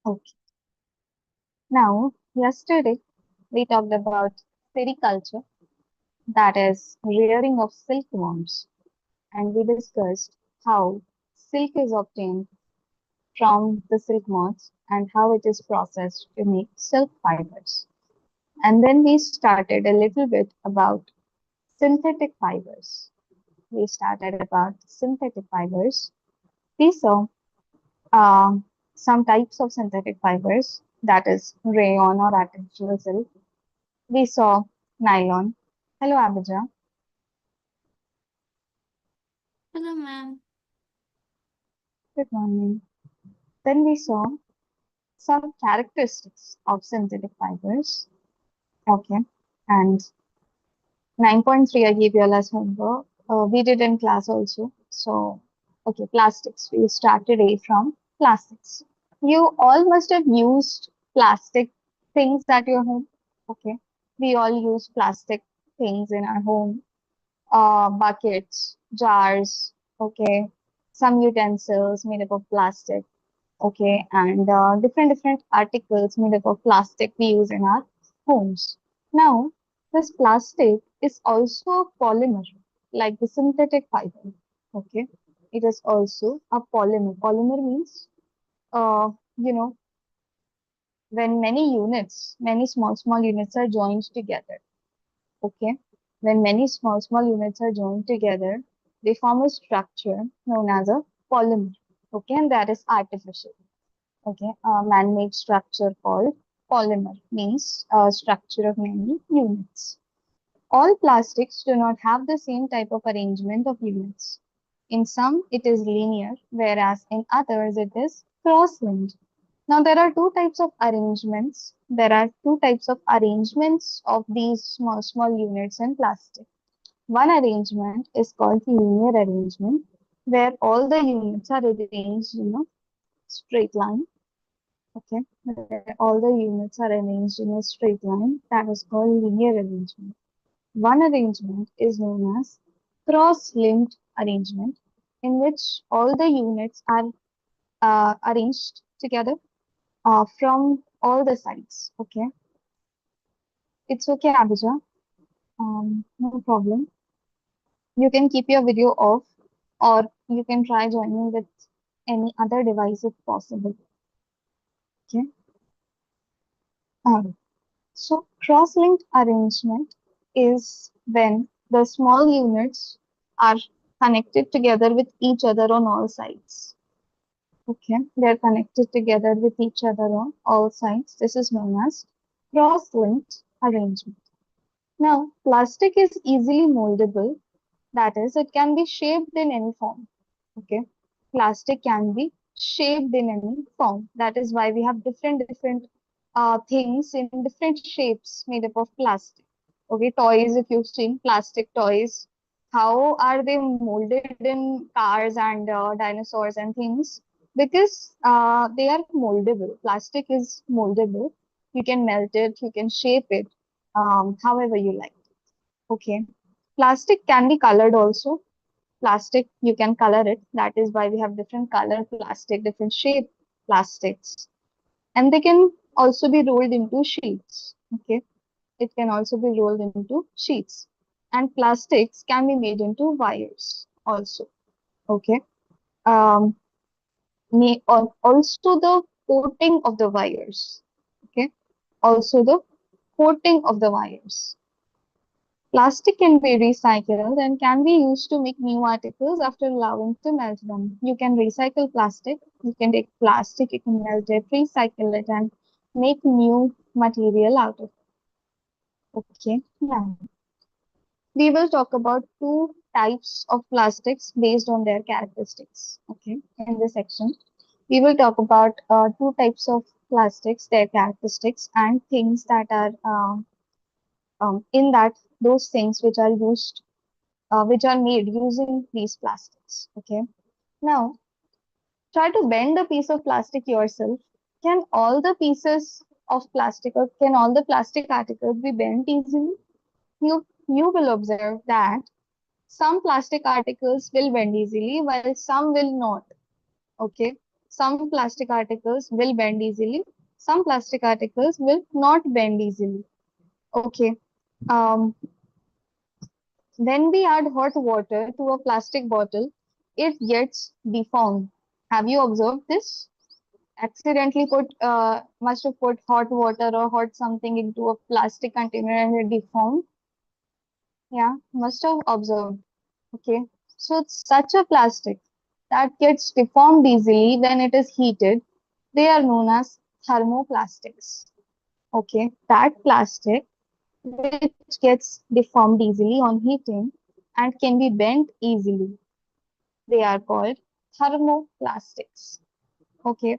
Okay. Now, yesterday we talked about sericulture, that is, rearing of silkworms, and we discussed how silk is obtained from the silk moths and how it is processed to make silk fibers. And then we started a little bit about synthetic fibers. We started about synthetic fibers. We saw uh, some types of synthetic fibers, that is rayon or artificial silk. We saw nylon. Hello, Abhija. Hello, ma'am. Good morning. Then we saw some characteristics of synthetic fibers. Okay. And 9.3, I gave you as homework. We did in class also. So, okay, plastics. We started A from plastics. You all must have used plastic things at your home. Okay. We all use plastic things in our home. Buckets, jars, okay, some utensils made up of plastic, okay, and different articles made up of plastic we use in our homes. Now, this plastic is also a polymer, like the synthetic fiber, okay. It is also a polymer. Polymer means, uh, you know, when many small units are joined together. Okay. When many small units are joined together, they form a structure known as a polymer. Okay, and that is artificial. Okay, a man-made structure called polymer means a structure of many units. All plastics do not have the same type of arrangement of units. In some, it is linear, whereas in others, it is cross-linked. Now, there are two types of arrangements. There are two types of arrangements of these small units in plastic. One arrangement is called linear arrangement, where all the units are arranged in a straight line. Okay, where all the units are arranged in a straight line. That is called linear arrangement. One arrangement is known as cross-linked arrangement, in which all the units are arranged together from all the sides. Okay, it's okay, Abhija. No problem. You can keep your video off, or you can try joining with any other device if possible. Okay. So cross-linked arrangement is when the small units are connected together with each other on all sides. Okay, they are connected together with each other on all sides. This is known as cross-linked arrangement. Now, plastic is easily moldable. That is, it can be shaped in any form. Okay, plastic can be shaped in any form. That is why we have different things in different shapes made up of plastic. Okay, toys, if you've seen plastic toys, how are they molded in cars and dinosaurs and things? Because they are moldable. Plastic is moldable. You can melt it, you can shape it however you like. Okay, plastic can be colored also. Plastic, you can color it. That is why we have different color plastic, different shape plastics. And they can also be rolled into sheets. Okay. It can also be rolled into sheets. And plastics can be made into wires also. Okay. Um, also the coating of the wires. Okay. Also the coating of the wires. Plastic can be recycled and can be used to make new articles after allowing to melt them. You can recycle plastic, you can take plastic, you can melt it, recycle it, and make new material out of it. Okay, now we will talk about two types of plastics based on their characteristics. Okay, in this section, we will talk about two types of plastics, their characteristics, and things that are in that those things which are made using these plastics. Okay. Now, try to bend a piece of plastic yourself. Can all the pieces of plastic or can all the plastic articles be bent easily? You will observe that some plastic articles will bend easily while some will not. Okay. some plastic articles will bend easily, some plastic articles will not bend easily. Okay. Um, when we add hot water to a plastic bottle, it gets deformed. Have you observed this? Accidentally must have put hot water or hot something into a plastic container and it deformed. Yeah, must have observed. Okay. So it's such a plastic that gets deformed easily when it is heated. They are known as thermoplastics. Okay. That plastic which gets deformed easily on heating and can be bent easily. They are called thermoplastics. Okay.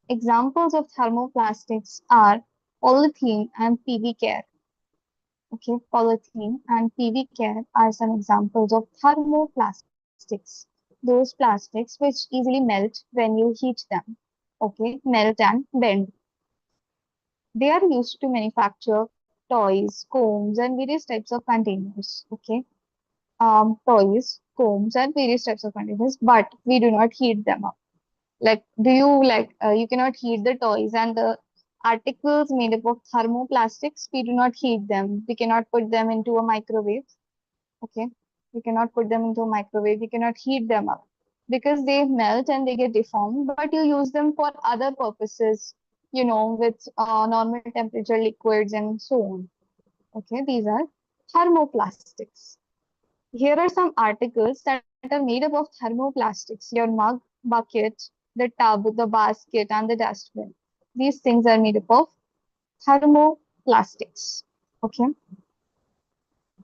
Examples of thermoplastics are polythene and PV care. Okay, polythene and PV care are some examples of thermoplastics. Those plastics which easily melt when you heat them. Okay, melt and bend. They are used to manufacture toys, combs, and various types of containers. Okay, toys, combs, and various types of containers, but we do not heat them up. Like, do you like, you cannot heat the toys and the articles made up of thermoplastics, we do not heat them. We cannot put them into a microwave. Okay. We cannot put them into a microwave. We cannot heat them up because they melt and they get deformed, but you use them for other purposes, with normal temperature liquids and so on. Okay. These are thermoplastics. Here are some articles that are made up of thermoplastics. Your mug, bucket, the tub, the basket, and the dustbin. These things are made up of thermoplastics. Okay.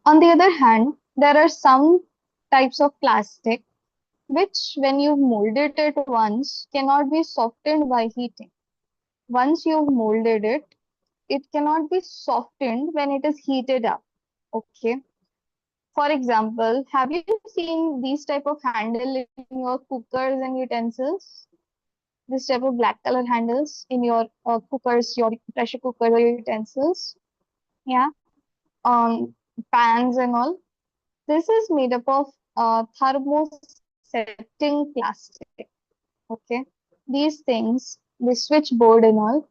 On the other hand, there are some types of plastic which, when you molded it once, cannot be softened by heating. Once you've molded it, it cannot be softened when it is heated up. Okay. For example, have you seen these type of handle in your cookers and utensils? This type of black color handles in your cookers, your pressure cooker or utensils? Yeah. Pans and all. This is made up of thermosetting plastic. Okay. These things, the switchboard and all,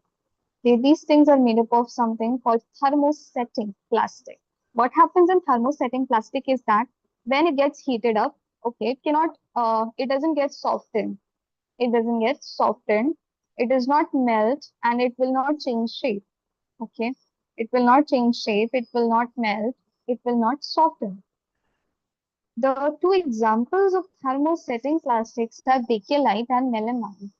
these things are made up of something called thermosetting plastic. What happens in thermosetting plastic is that when it gets heated up, okay, it doesn't get softened. It doesn't get softened. It does not melt and it will not change shape. Okay. It will not change shape. It will not melt. It will not soften. The two examples of thermosetting plastics are bakelite and melamine.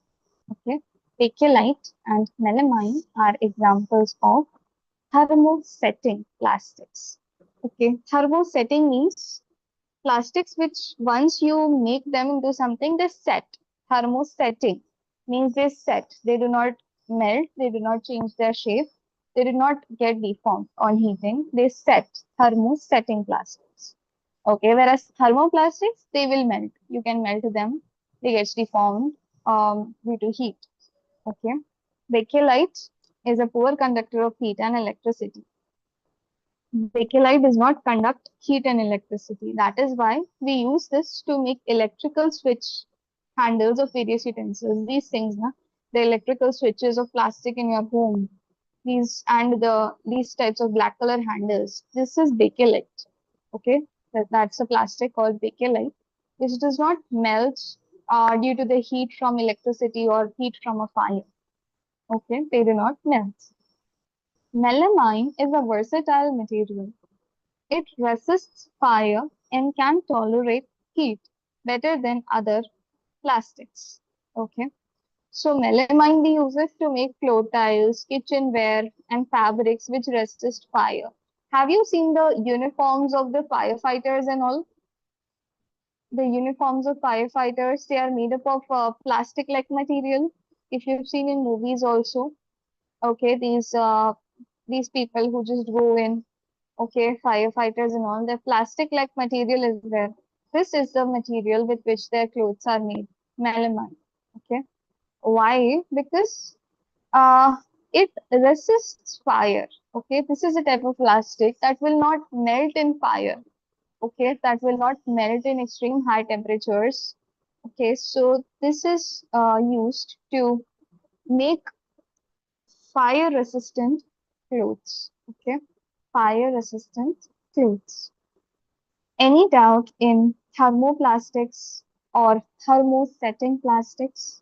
Okay. Bakelite and melamine are examples of thermosetting plastics. Okay. Thermosetting means plastics which once you make them into something, they set. Thermosetting means they set. They do not melt. They do not change their shape. They do not get deformed on heating. They set. Thermosetting plastics. Okay, whereas thermoplastics, they will melt. You can melt them. They get deformed due to heat. Okay. Bakelite is a poor conductor of heat and electricity. Bakelite does not conduct heat and electricity. That is why we use this to make electrical switch handles of various utensils. These things, the electrical switches of plastic in your home, these types of black color handles. This is bakelite. Okay, that's a plastic called bakelite, which does not melt due to the heat from electricity or heat from a fire. Okay, they do not melt. Melamine is a versatile material. It resists fire and can tolerate heat better than other plastics. Okay. So melamine we use it to make floor tiles, kitchenware, and fabrics which resist fire. Have you seen the uniforms of the firefighters and all? The uniforms of firefighters, they are made up of plastic-like material. If you've seen in movies also, okay, these people who just go in, okay, firefighters and all, the plastic-like material is there. This is the material with which their clothes are made, melamine. Okay, why? Because uh, it resists fire. Okay, this is a type of plastic that will not melt in fire. Okay, that will not melt in extreme high temperatures. Okay, so this is used to make fire resistant clothes. Okay, fire resistant clothes. Any doubt in thermoplastics or thermosetting plastics?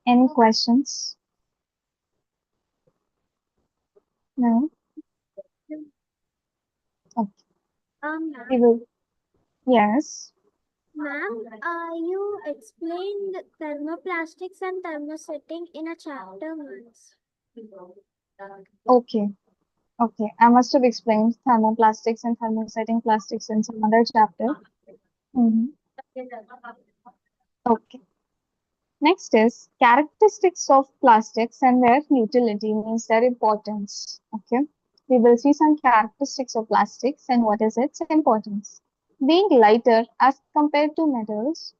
Any questions? No? Okay. Ma'am, We will. Yes. ma'am, you explained thermoplastics and thermosetting in a chapter once. Okay. Okay. I must have explained thermoplastics and thermosetting plastics in some other chapter. Mhm. Okay. Next is characteristics of plastics and their utility, means their importance. Okay. We will see some characteristics of plastics and what is its importance. Being lighter as compared to metals,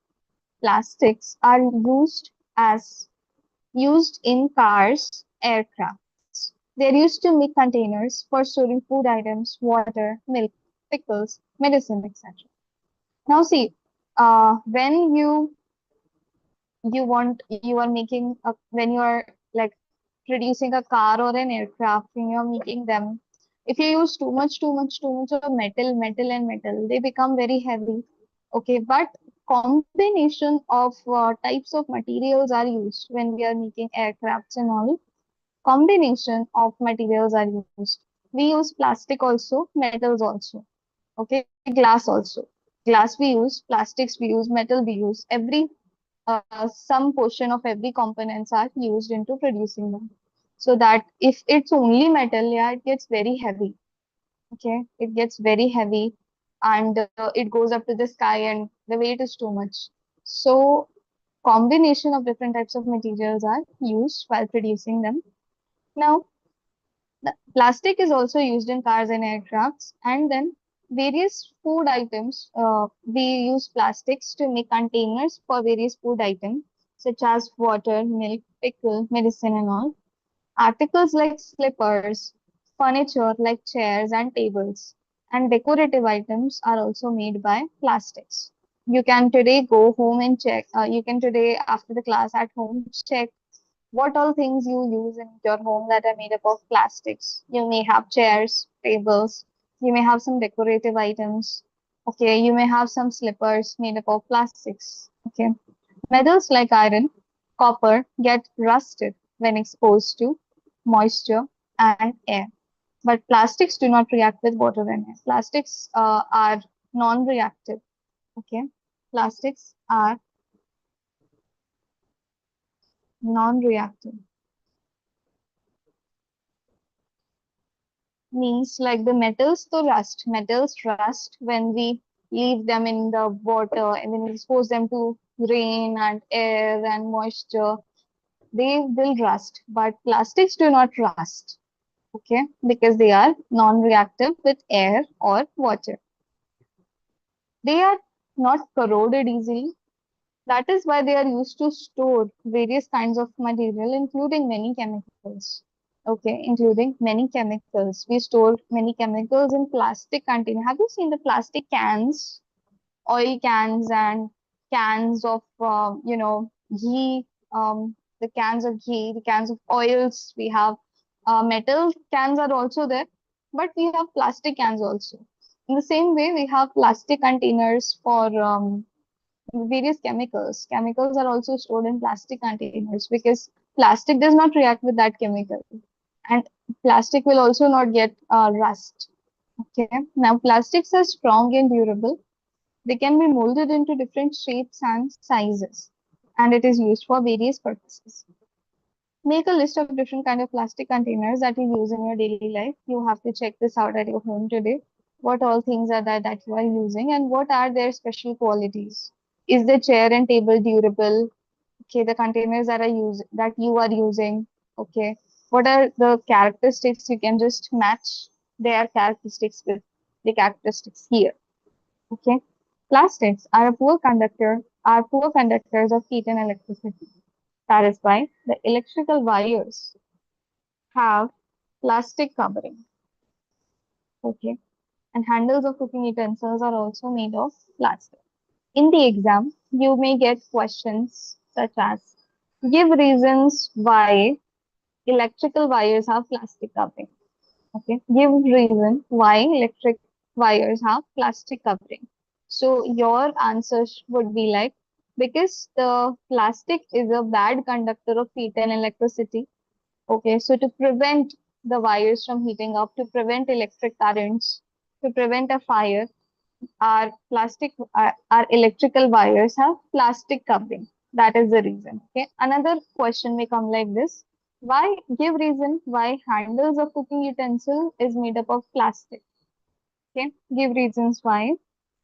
plastics are used in cars, aircrafts. They're used to make containers for storing food items, water, milk, pickles, medicine, etc. Now see, when you are making a, when you are like producing a car or an aircraft, when you're making them, if you use too much of metal, they become very heavy. Okay, but combination of types of materials are used when we are making aircrafts and all. Combination of materials are used. We use plastic also, metals also. Okay, glass also. Glass we use, plastics we use, metal we use. Some portion of every components are used into producing them. So that if it's only metal, yeah, it gets very heavy. Okay, it gets very heavy and it goes up to the sky and the weight is too much. So combination of different types of materials are used while producing them. Now, the plastic is also used in cars and aircrafts, and then various food items. We use plastics to make containers for various food items, such as water, milk, pickle, medicine, and all. Articles like slippers, furniture like chairs and tables, and decorative items are also made by plastics. You can today go home and check. You can today, after the class at home, check what all things you use in your home that are made up of plastics. You may have chairs, tables, you may have some decorative items. Okay, you may have some slippers made up of plastics. Okay, metals like iron, copper get rusted when exposed to moisture and air. But plastics do not react with water and air. Plastics are non-reactive. Okay, plastics are non-reactive. Means like the metals to rust. Metals rust when we leave them in the water and then we expose them to rain and air and moisture. They will rust, but plastics do not rust. Okay, because they are non-reactive with air or water. They are not corroded easily. That is why they are used to store various kinds of material, including many chemicals. Okay, including many chemicals. We store many chemicals in plastic container. Have you seen the plastic cans, oil cans, and cans of ghee? The cans of ghee, the cans of oils. We have metal cans are also there, but we have plastic cans also. In the same way, we have plastic containers for various chemicals. Chemicals are also stored in plastic containers because plastic does not react with that chemical, and plastic will also not get rust. Okay. Now, plastics are strong and durable. They can be molded into different shapes and sizes, and it is used for various purposes. Make a list of different kind of plastic containers that you use in your daily life. You have to check this out at your home today. What all things are that you are using and what are their special qualities? Is the chair and table durable? Okay, the containers that you are using. Okay, what are the characteristics? You can just match their characteristics with the characteristics here. Okay, plastics are poor conductors of heat and electricity. That is why the electrical wires have plastic covering. Okay, and handles of cooking utensils are also made of plastic. In the exam, you may get questions such as give reasons why electrical wires have plastic covering. Okay, give reason why electric wires have plastic covering. So your answers would be like, because the plastic is a bad conductor of heat and electricity. Okay, so to prevent the wires from heating up, to prevent electric currents, to prevent a fire, our electrical wires have plastic covering. That is the reason. Okay, another question may come like this: why give reason why handles of cooking utensil is made up of plastic? Okay, give reasons why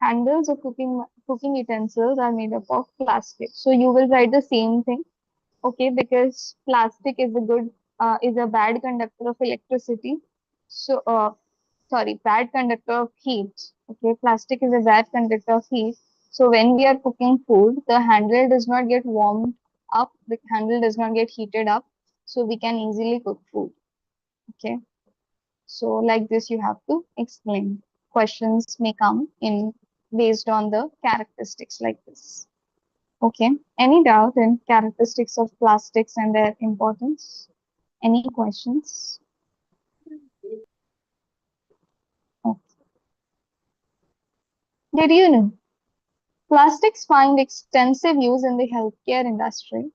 handles of cooking utensils are made up of plastic. So you will write the same thing. Okay, because plastic is a bad conductor of electricity. So sorry, bad conductor of heat. Okay, plastic is a bad conductor of heat. So when we are cooking food, the handle does not get warmed up, the handle does not get heated up, so we can easily cook food. Okay, so like this, you have to explain. Questions may come in based on the characteristics like this. Okay, any doubt in characteristics of plastics and their importance? Any questions? Oh. Did you know plastics find extensive use in the healthcare industry?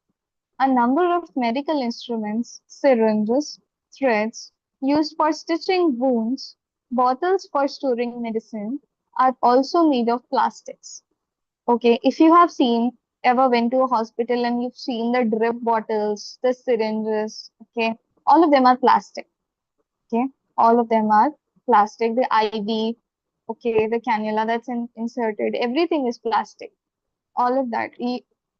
A number of medical instruments, syringes, threads used for stitching wounds, bottles for storing medicine are also made of plastics. Okay, if you have ever went to a hospital and you've seen the drip bottles, the syringes, okay, all of them are plastic. Okay, all of them are plastic. The IV, okay, the cannula that's inserted, everything is plastic. All of that.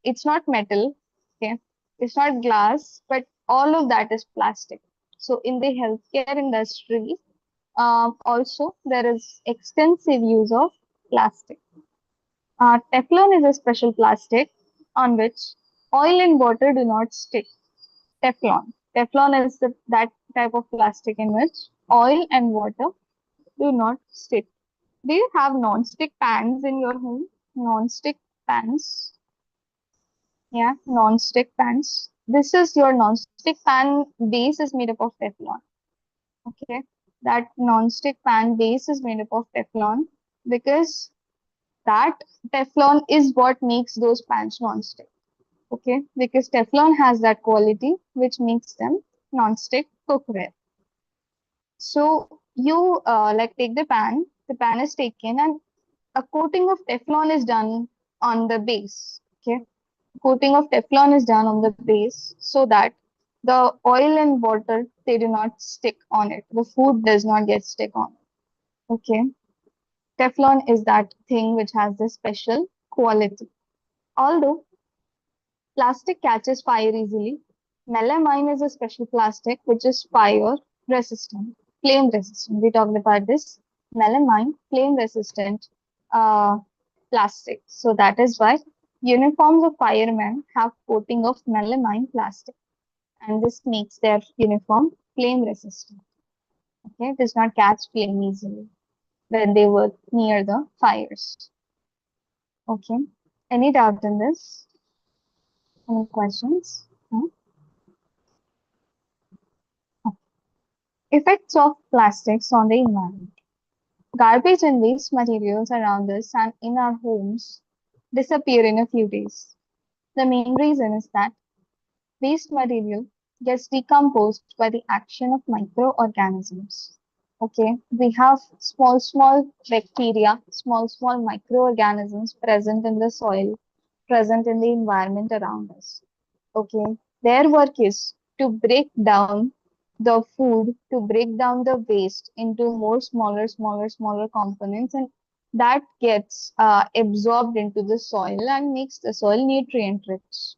It's not metal, okay, it's not glass, but all of that is plastic. So in the healthcare industry, also there is extensive use of plastic. Teflon is a special plastic on which oil and water do not stick. Teflon. Teflon is that type of plastic in which oil and water do not stick. Do you have non-stick pans in your home? Non-stick pans. Yeah, non-stick pans. This is your non-stick pan base is made up of Teflon. Okay, that non-stick pan base is made up of Teflon because that Teflon is what makes those pans non-stick. Okay, because Teflon has that quality which makes them non-stick cookware. So you like take the pan is taken and a coating of Teflon is done on the base. Okay, coating of Teflon is done on the base so that the oil and water they do not stick on it. The food does not get stick on it. Okay, Teflon is that thing which has this special quality. Although plastic catches fire easily, melamine is a special plastic which is fire resistant, flame resistant. We talked about this melamine, flame resistant uh, plastic. So that is why uniforms of firemen have coating of melamine plastic, and this makes their uniform flame resistant. Okay, it does not catch flame easily when they were near the fires. Okay, any doubt in this? Any questions? Hmm? Effects of plastics on the environment. Garbage and waste materials around us and in our homes disappear in a few days. The main reason is that waste material gets decomposed by the action of microorganisms. Okay, we have small bacteria, small microorganisms present in the soil, present in the environment around us. Okay, their work is to break down the food, to break down the waste into more smaller components, and that gets absorbed into the soil and makes the soil nutrient rich.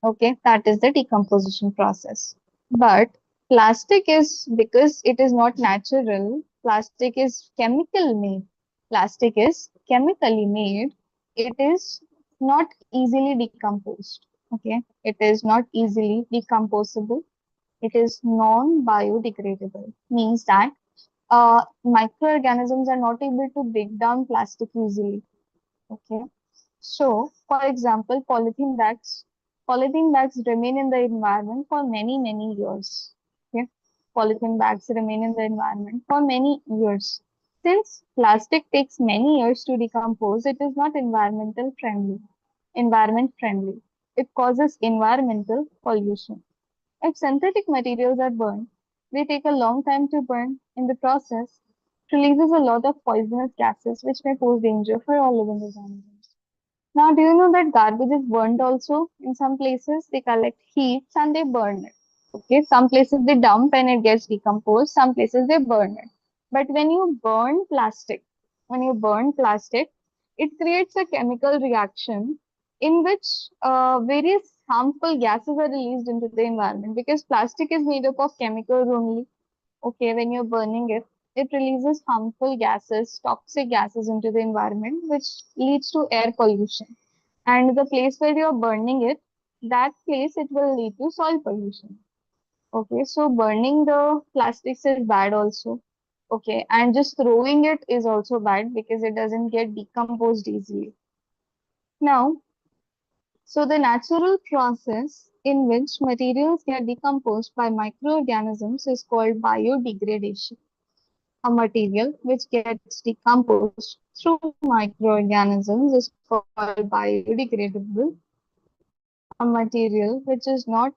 Okay, that is the decomposition process. But plastic is, because it is not natural, plastic is chemical made. Plastic is chemically made. It is not easily decomposed. Okay, it is not easily decomposable. It is non-biodegradable. Means that microorganisms are not able to break down plastic easily. Okay, So, for example, polythene bags remain in the environment for many, many years. Okay? Polythene bags remain in the environment for many years. Since plastic takes many years to decompose, it is not environment friendly. It causes environmental pollution. If synthetic materials are burned, they take a long time to burn. In the process, it releases a lot of poisonous gases which may pose danger for all living organisms. Now, do you know that garbage is burned also in some places? They collect heats and they burn it. Okay, some places they dump and it gets decomposed, some places they burn it. But when you burn plastic, it creates a chemical reaction in which various harmful gases are released into the environment because plastic is made up of chemicals only. Okay, when you're burning it, it releases harmful gases, toxic gases into the environment, which leads to air pollution. And the place where you're burning it, that place it will lead to soil pollution. Okay, so burning the plastics is bad also. Okay, and just throwing it is also bad because it doesn't get decomposed easily. Now, so the natural process in which materials get decomposed by microorganisms is called biodegradation. A material which gets decomposed through microorganisms is called biodegradable. A material which is not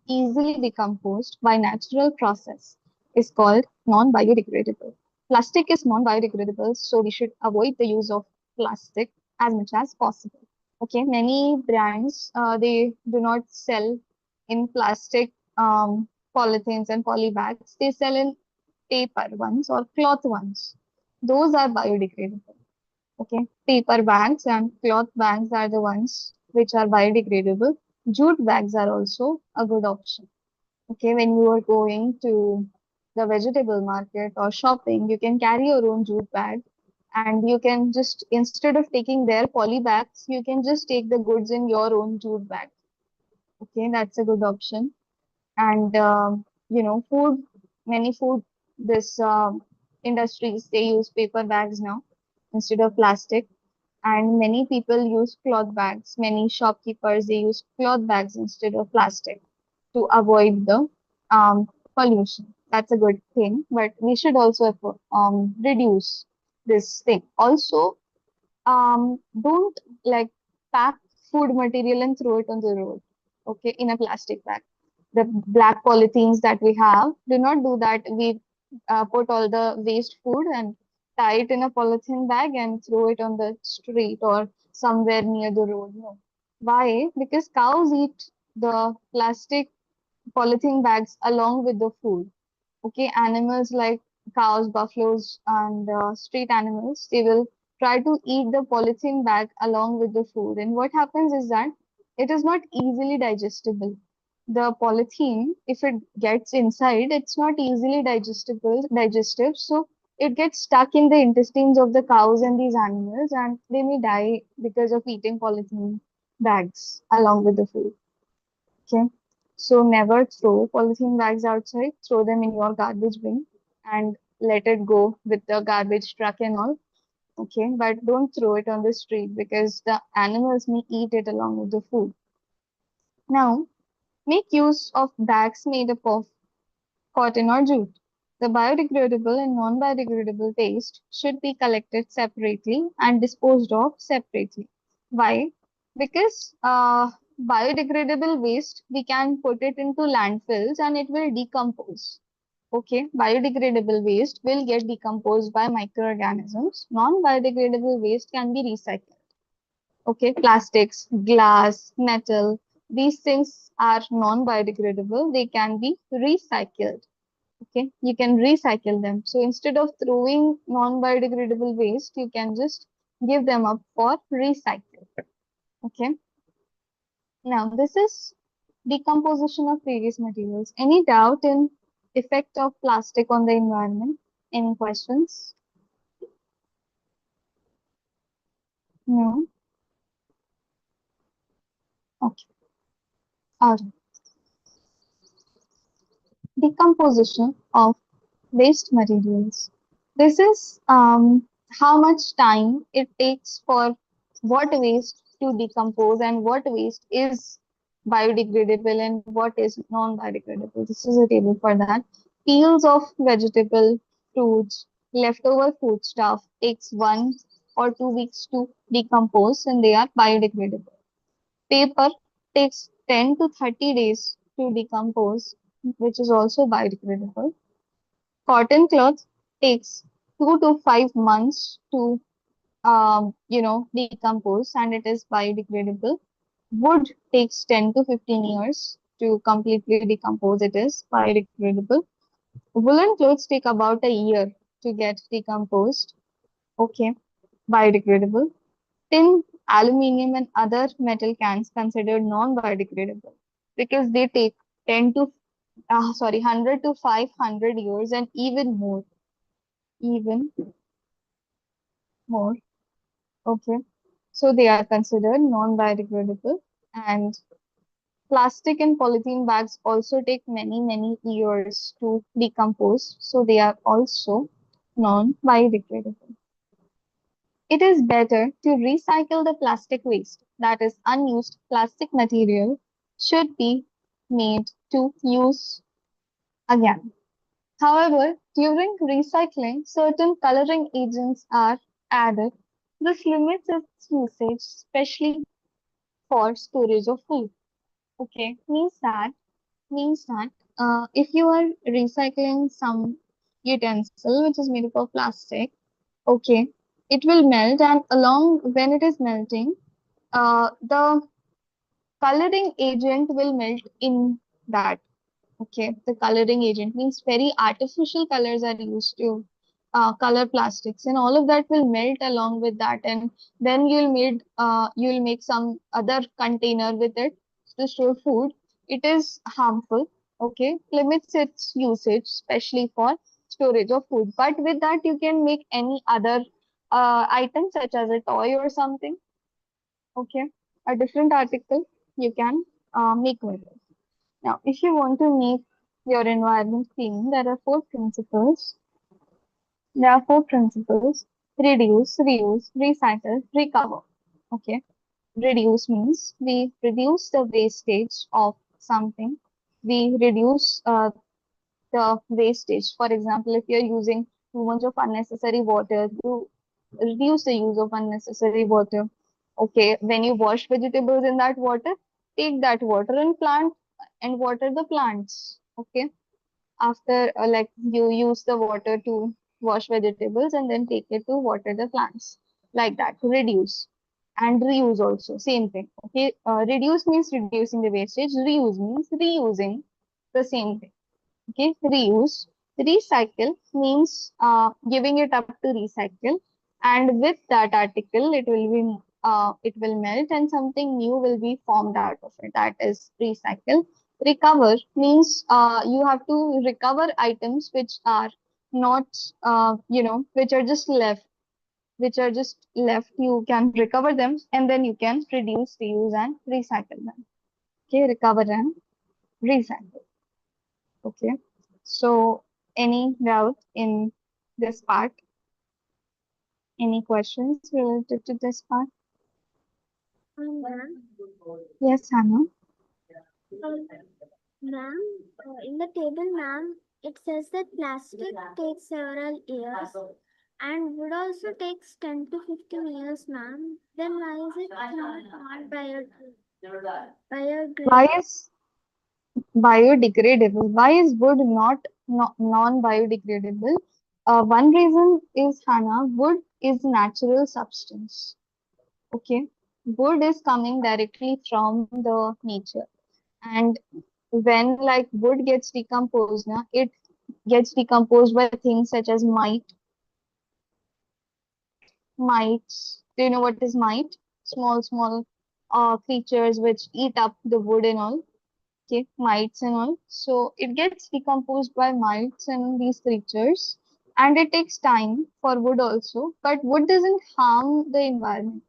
easily decomposed by natural process is called non-biodegradable. Plastic is non-biodegradable, so we should avoid the use of plastic as much as possible. Okay, many brands they do not sell in plastic polythenes and polybags. They sell in paper ones or cloth ones. Those are biodegradable. Okay, paper bags and cloth bags are the ones which are biodegradable. Jute bags are also a good option. Okay, when you are going to the vegetable market or shopping, you can carry your own jute bag and you can just, instead of taking their poly bags, you can just take the goods in your own jute bag. Okay, that's a good option. And food, many food this industries they use paper bags now instead of plastic, and many people use cloth bags. Many shopkeepers they use cloth bags instead of plastic to avoid the pollution. That's a good thing, but we should also reduce this thing. Also, don't like pack food material and throw it on the road, okay, in a plastic bag. The black polythenes that we have, do not do that. We put all the waste food and tie it in a polythene bag and throw it on the street or somewhere near the road. No. Why? Because cows eat the plastic polythene bags along with the food. Okay, animals like cows, buffaloes, and street animals, they will try to eat the polythene bag along with the food. And what happens is that it is not easily digestible. The polythene, if it gets inside, it's not easily digestive. So it gets stuck in the intestines of the cows and these animals, and they may die because of eating polythene bags along with the food. Okay. So never throw polythene bags outside. Throw them in your garbage bin and let it go with the garbage truck and all. Okay. But don't throw it on the street because the animals may eat it along with the food. Now, make use of bags made up of cotton or jute. The biodegradable and non-biodegradable waste should be collected separately and disposed of separately. Why? Because biodegradable waste, we can put it into landfills and it will decompose. Okay, biodegradable waste will get decomposed by microorganisms. Non-biodegradable waste can be recycled. Okay, plastics, glass, metal, these things are non-biodegradable. They can be recycled. Okay, you can recycle them. So instead of throwing non-biodegradable waste, you can just give them up for recycle. Okay, now this is decomposition of various materials. Any doubt in effect of plastic on the environment? Any questions? No? Okay. All right. Decomposition of waste materials. This is how much time it takes for what waste to decompose and what waste is biodegradable and what is non-biodegradable. This is a table for that. Peels of vegetable, fruits, leftover food stuff takes 1 or 2 weeks to decompose and they are biodegradable. Paper takes 10 to 30 days to decompose, which is also biodegradable. Cotton cloth takes 2 to 5 months to decompose and it is biodegradable. Wood takes 10 to 15 years to completely decompose. It is biodegradable. Woolen clothes take about a year to get decomposed. Okay, biodegradable. Tin, aluminium, and other metal cans considered non-biodegradable because they take 100 to 500 years and even more. Okay, so they are considered non-biodegradable. And plastic and polythene bags also take many, many years to decompose, so they are also non-biodegradable. It is better to recycle the plastic waste, that is, unused plastic material should be made to use again. However, during recycling, certain coloring agents are added. This limits its usage, especially for storage of food. Okay, means that if you are recycling some utensil which is made up of plastic, okay, it will melt, and along when it is melting, the coloring agent will melt in that. Okay, the coloring agent means very artificial colors are used to color plastics, and all of that will melt along with that, and then you'll make some other container with it to store food. It is harmful. Okay, limits its usage, especially for storage of food. But with that, you can make any other item such as a toy or something. Okay, a different article you can make with it. Now, if you want to make your environment clean, there are four principles. There are four principles: reduce, reuse, recycle, recover. Okay. Reduce means we reduce the wastage of something. We reduce the wastage. For example, if you're using too much of unnecessary water, you reduce the use of unnecessary water. Okay, when you wash vegetables in that water, take that water and plant and water the plants. Okay, after like you use the water to wash vegetables and then take it to water the plants, like that. Reduce and reuse also same thing. Okay, reduce means reducing the wastage. Reuse means reusing the same thing. Okay, reuse. Recycle means giving it up to recycle, and with that article, it will melt and something new will be formed out of it. That is recycle. Recover means you have to recover items which are not, which are just left. Which are just left, you can recover them and then you can reduce, reuse, and recycle them. Okay, recover and recycle. Okay. So, any doubt in this part? Any questions related to this part? Ma'am, Yes, Hannah. um, ma'am, in the table, ma'am, it says that plastic takes several years and wood also takes 10 to 15 years, ma'am. Then why is it not Why biodegradable? is biodegradable? Why is wood not non-biodegradable? One reason is, Hannah, wood is natural substance. Okay, wood is coming directly from the nature, and when like wood gets decomposed, now it gets decomposed by things such as mites. Do you know what is mite? Small creatures which eat up the wood and all. Okay, mites and all. So it gets decomposed by mites and these creatures, and it takes time for wood also. But wood doesn't harm the environment.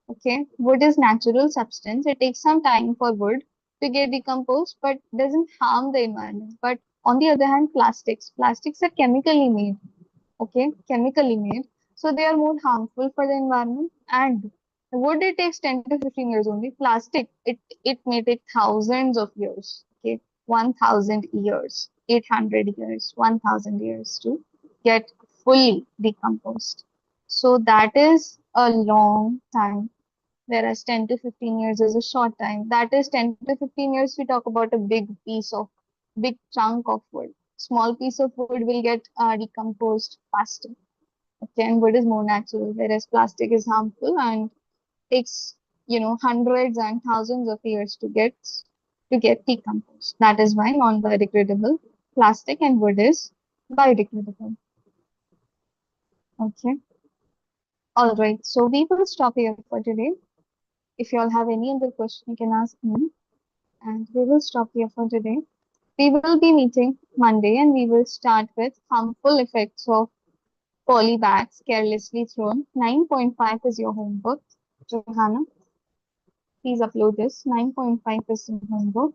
Okay, wood is natural substance. It takes some time for wood to get decomposed, but doesn't harm the environment. But on the other hand, plastics are chemically made. Okay, chemically made, so they are more harmful for the environment, and Wood, it takes 10 to 15 years only. Plastic, it may take thousands of years. Okay, 1,000 years, 800 years, 1,000 years to get fully decomposed. So that is a long time. Whereas 10 to 15 years is a short time. That is 10 to 15 years, we talk about a big chunk of wood. Small piece of wood will get decomposed faster. Okay, and wood is more natural, whereas plastic is harmful and takes, hundreds and thousands of years to get decomposed. That is why non-biodegradable plastic and wood is biodegradable. Okay. All right. So we will stop here for today. If you all have any other question, you can ask me. And we will stop here for today. We will be meeting Monday and we will start with harmful effects of polybags carelessly thrown. 9.5 is your homework. Johanna, please upload this. 9.5 is your homework.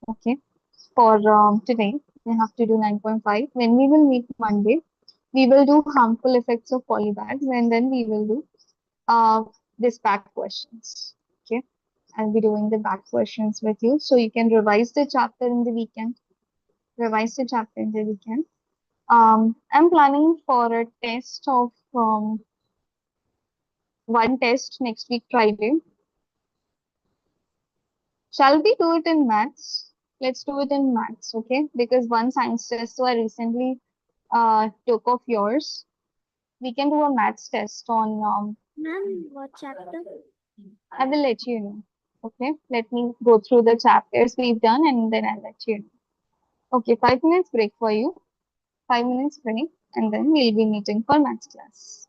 Okay. For today, we have to do 9.5. When we will meet Monday, we will do harmful effects of polybags and then we will do uh, this back questions. Okay. I'll be doing the back questions with you. So you can revise the chapter in the weekend. Revise the chapter in the weekend. I'm planning for a test of one test next week, Friday. Shall we do it in maths? Let's do it in maths, okay? Because one science test, so I recently took of yours. We can do a maths test on, Ma'am, what chapter? I will let you know. Okay, let me go through the chapters we've done and then I'll let you know. Okay, 5 minutes break for you. 5 minutes break, and then we'll be meeting for maths class.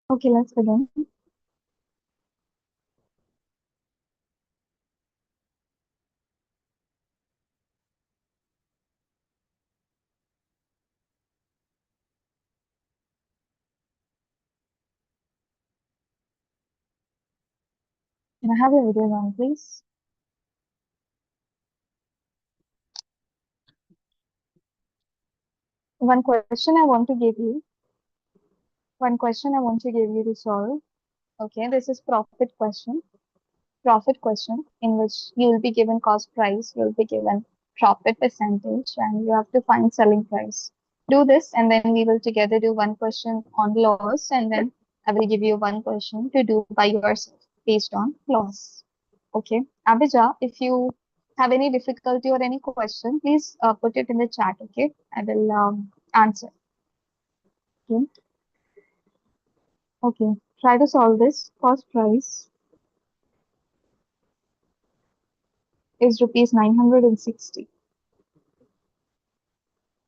Okay, let's begin. Can I have your video on, please? One question I want to give you. One question I want to give you to solve. Okay, this is profit question in which you will be given cost price, you will be given profit percentage, and you have to find selling price. Do this, and then we will together do one question on loss, and then I will give you one question to do by yourself based on loss. Okay, Abija, if you have any difficulty or any question, please put it in the chat. Okay, I will answer. Okay, okay. Try to solve this. Cost price is rupees 960.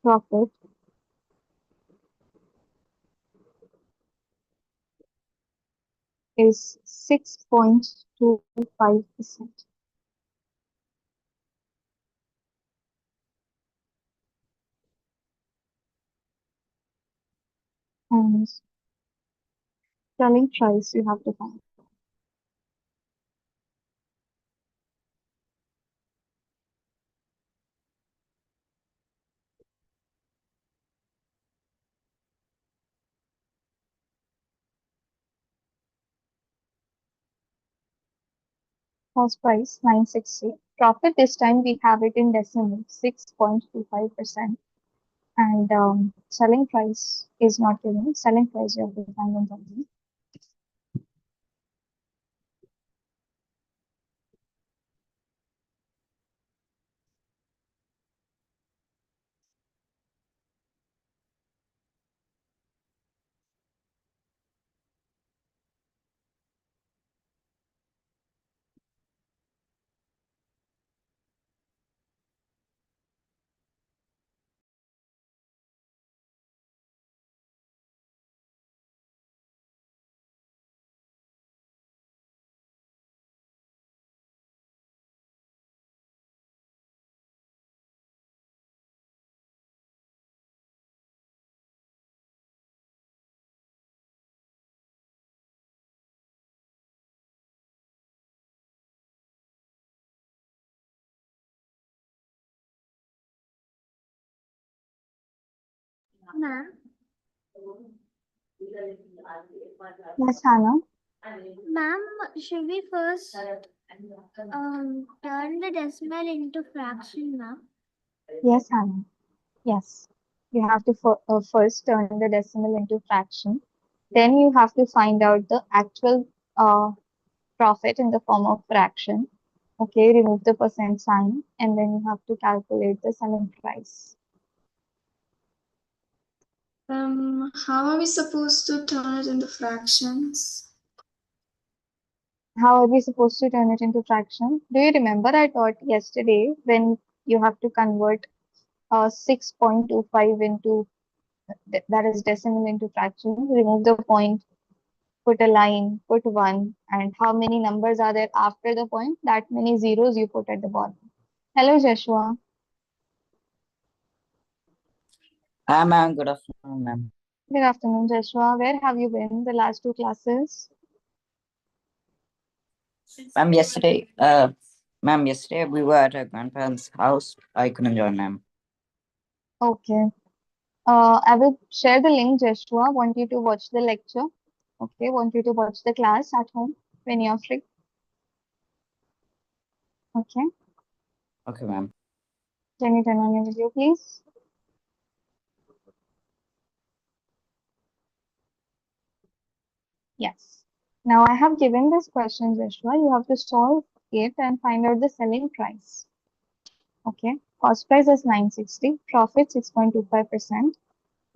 Profit is 6.25%. And selling price you have to find. Cost price 960. Profit this time we have it in decimal 6.25%. And selling price is not given. Selling price you have to find in something. Ma'am, Yes, Hannah. ma'am, should we first turn the decimal into fraction, ma'am? Yes, Hannah. Yes. You have to first turn the decimal into fraction. Then you have to find out the actual profit in the form of fraction. Okay, remove the percent sign, and then you have to calculate the selling price. How are we supposed to turn it into fractions? How are we supposed to turn it into fraction? Do you remember I taught yesterday when you have to convert 6.25 into that is decimal into fraction, remove the point, put a line, put one, and how many numbers are there after the point? That many zeros you put at the bottom. Hello, Joshua. Hi, ma'am. Good afternoon, ma'am. Good afternoon, Joshua. Where have you been the last two classes? Ma'am, yesterday we were at our grandparents' house. I couldn't join, ma'am. Okay. I will share the link, Joshua. Want you to watch the lecture. Okay. Want you to watch the class at home when you're free. Okay. Okay, ma'am. Can you turn on your video, please? Yes. Now I have given this question, Joshua. You have to solve it and find out the selling price. Okay. Cost price is 960, profit 6.25%.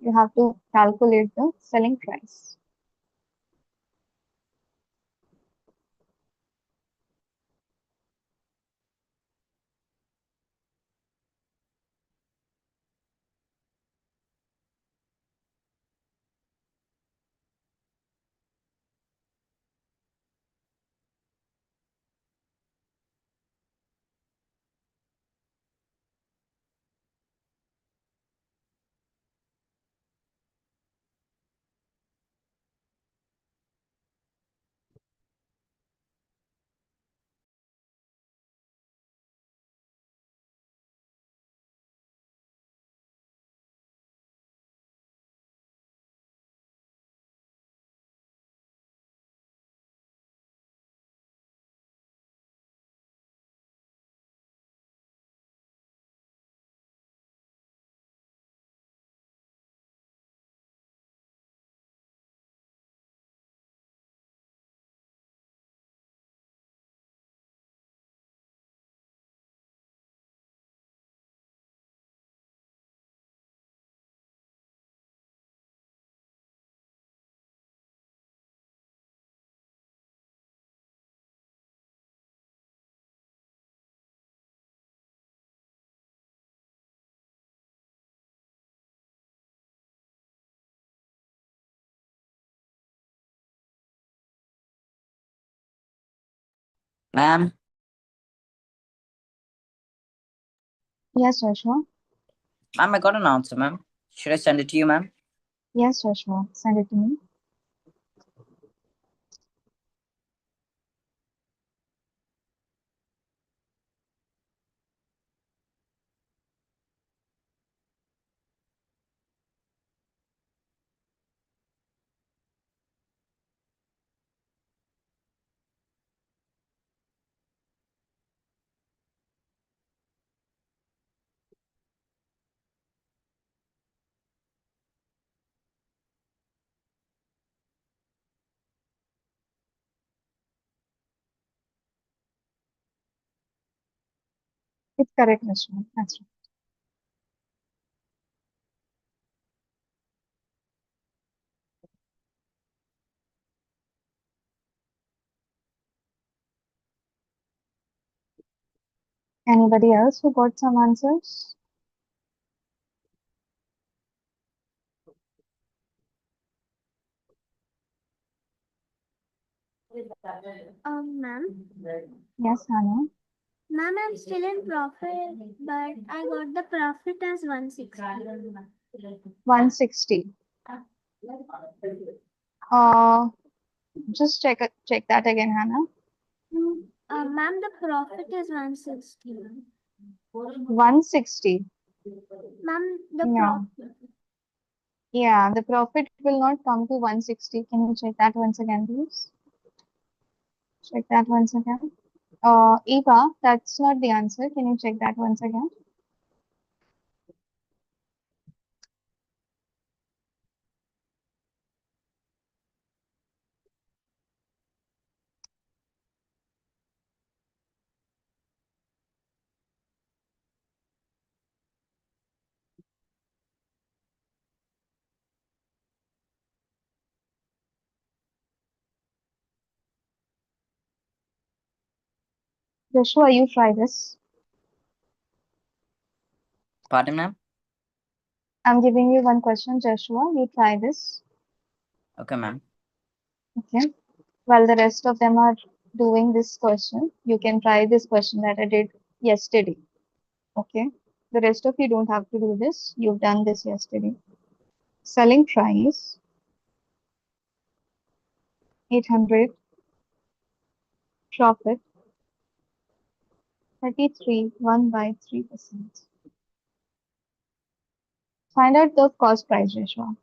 You have to calculate the selling price. Ma'am, Yes, Joshua. ma'am, I got an answer, ma'am. Should I send it to you, ma'am? Yes, Joshua. Send it to me. It's correct, Joshua. That's right. Anybody else who got some answers? Ma'am. Yes, Hannah. Ma'am, I'm still in profit, but I got the profit as 160. 160. Just check that again, Hannah. Ma'am, the profit is 160. 160. Ma'am, the Yeah. profit. Yeah, the profit will not come to 160. Can you check that once again, please? Check that once again. Eva, that's not the answer. Can you check that once again? Joshua, you try this. Pardon, ma'am? I'm giving you one question, Joshua. You try this. Okay, ma'am. Okay. While the rest of them are doing this question, you can try this question that I did yesterday. Okay. The rest of you don't have to do this. You've done this yesterday. Selling price 800, profit 33, 1 by 3%. Find out the cost price ratio.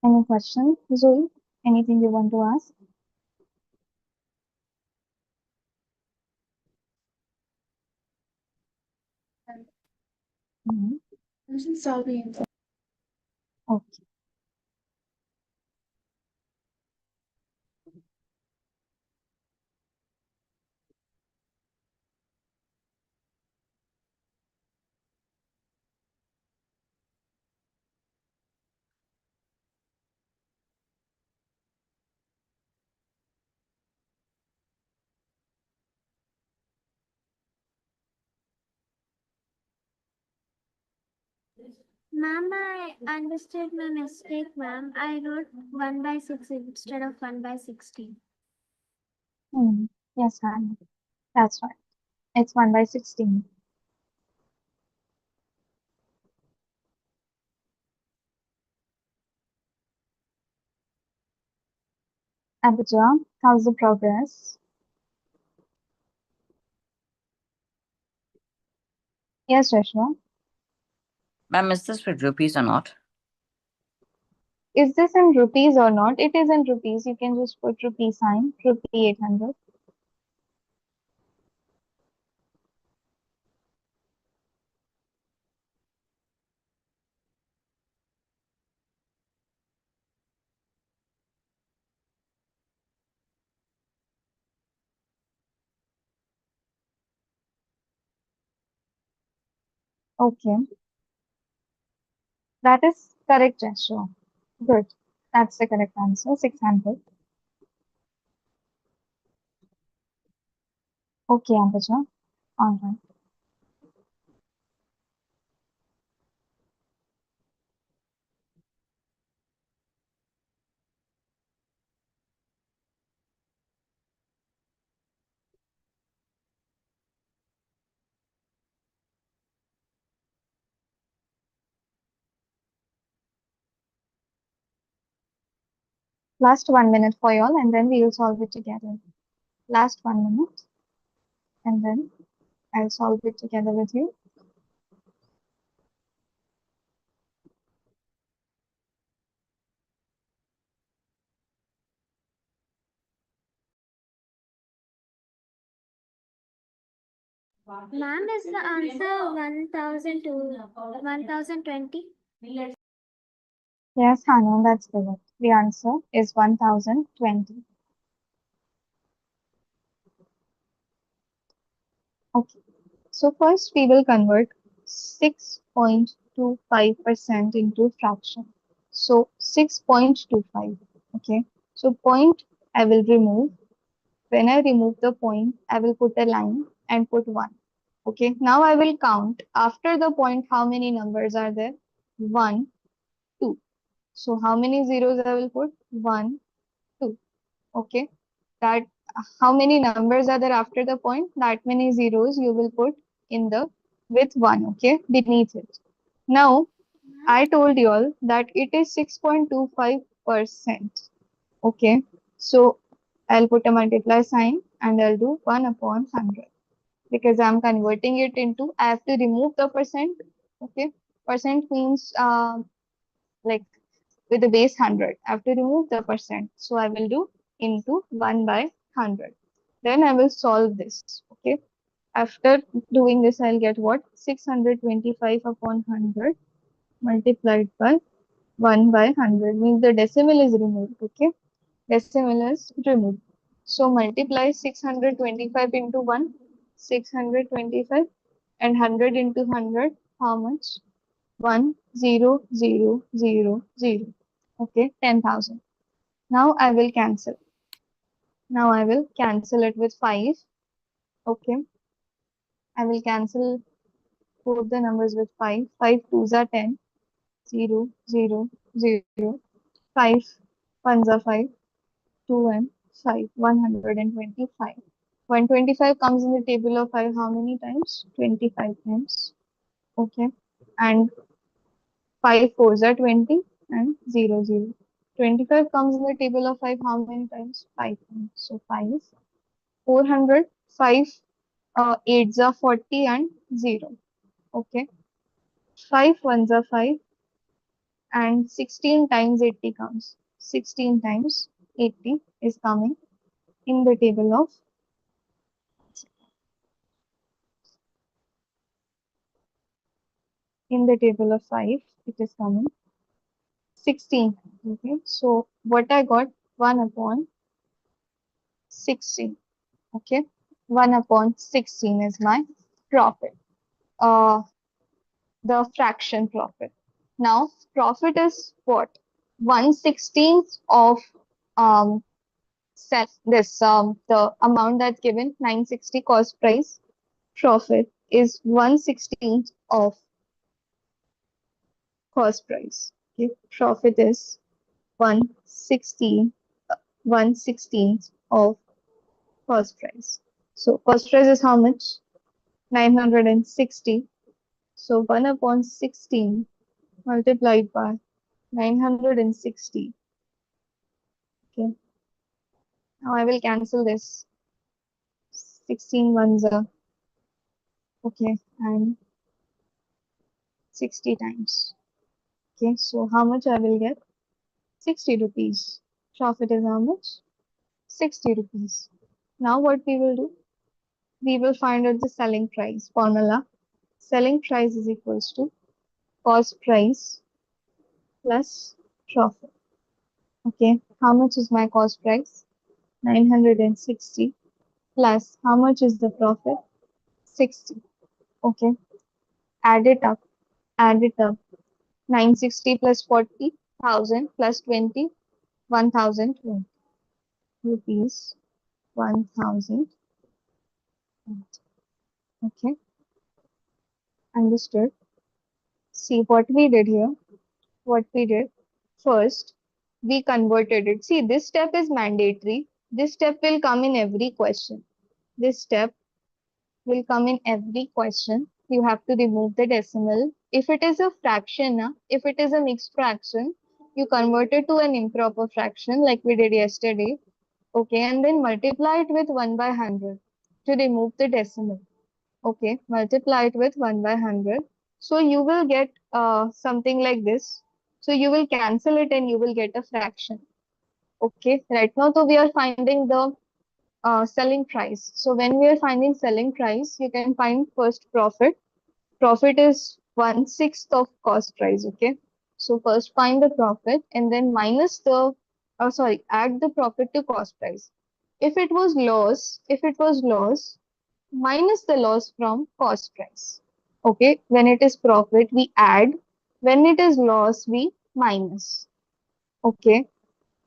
Any question, Zoe? Anything you want to ask? Mhm. I'm solving. Okay. Ma'am, I understood my mistake, ma'am. I wrote 1 by 6 instead of 1 by 60. Yes, Hannah. That's right. It's 1 by 16. Abhijah, how's the progress? Yes, Joshua. Ma'am, is this with rupees or not? Is this in rupees or not? It is in rupees. You can just put rupee sign, rupee 800. Okay. That is correct, Joshua. Good. That's the correct answer. 600. Okay, Ambaja. All right. Last 1 minute for y'all, and then we will solve it together. Last 1 minute, and then I'll solve it together with you. Ma'am, is the answer 1020? Yes, Hanu, that's correct. The answer is 1020. Okay. So first we will convert 6.25% into fraction. So 6.25. Okay. So point I will remove. When I remove the point, I will put a line and put 1. Okay. Now I will count after the point how many numbers are there. 1, 2. So how many zeros I will put? 1, 2. Okay. That how many numbers are there after the point? That many zeros you will put in the with 1. Okay. Beneath it. Now I told you all that it is 6.25%. Okay. So I'll put a multiply sign and I'll do 1 upon 100 because I'm converting it into, I have to remove the percent. Okay. Percent means like with the base 100. I have to remove the percent. So I will do into 1 by 100. Then I will solve this. Okay. After doing this, I'll get what? 625 upon 100 multiplied by 1 by 100 means the decimal is removed. Okay. Decimal is removed. So multiply 625 into 1, 625 and 100 into 100. How much? 10000. Okay, 10,000. Now I will cancel. Now I will cancel it with 5. Okay, I will cancel both the numbers with 5. 5 twos are 10. 0, 0, 0. 5 ones are 5. 2 and 5. 125. 125 comes in the table of 5 how many times? 25 times. Okay, and 5 fours are 20 and 0, 0. 25 comes in the table of 5 how many times? 5 times. So 5, 400, 5 8s are 40 and 0. Okay. 5 ones are 5 and 16 times 80 comes. 16 times 80 is coming in the table of in the table of 5. It is coming 16. Okay. So what I got 1 upon 16. Okay. 1 upon 16 is my profit. The fraction profit. Now, profit is what? 1/16 of um the amount that's given 960 cost price. Profit is 1/16 of cost price. Okay, profit is 1/16 1/16 of cost price. So cost price is how much? 960. So 1 upon 16 multiplied by 960. Okay. Now I will cancel this. 16 ones are okay and 60 times. Okay. So how much I will get? 60 rupees. Profit is how much? 60 rupees. Now what we will do? We will find out the selling price formula. Selling price is equals to cost price plus profit. Okay. How much is my cost price? 960 plus how much is the profit? 60. Okay. Add it up. Add it up. 960 plus 40, 1000 plus 20, 1020 rupees, 1000. Okay, understood. See what we did here. What we did first, we converted it. See, this step is mandatory. This step will come in every question. This step will come in every question. You have to remove the decimal. If it is a fraction, if it is a mixed fraction, you convert it to an improper fraction like we did yesterday. Okay, and then multiply it with 1 by 100 to remove the decimal. Okay, multiply it with 1 by 100. So you will get something like this. So you will cancel it and you will get a fraction. Okay, right now, so we are finding the selling price. So when we are finding selling price, you can find first profit. Profit is 1/6 of cost price. Okay. So first find the profit and then minus the, add the profit to cost price. If it was loss, minus the loss from cost price. Okay. When it is profit, we add. When it is loss, we minus. Okay.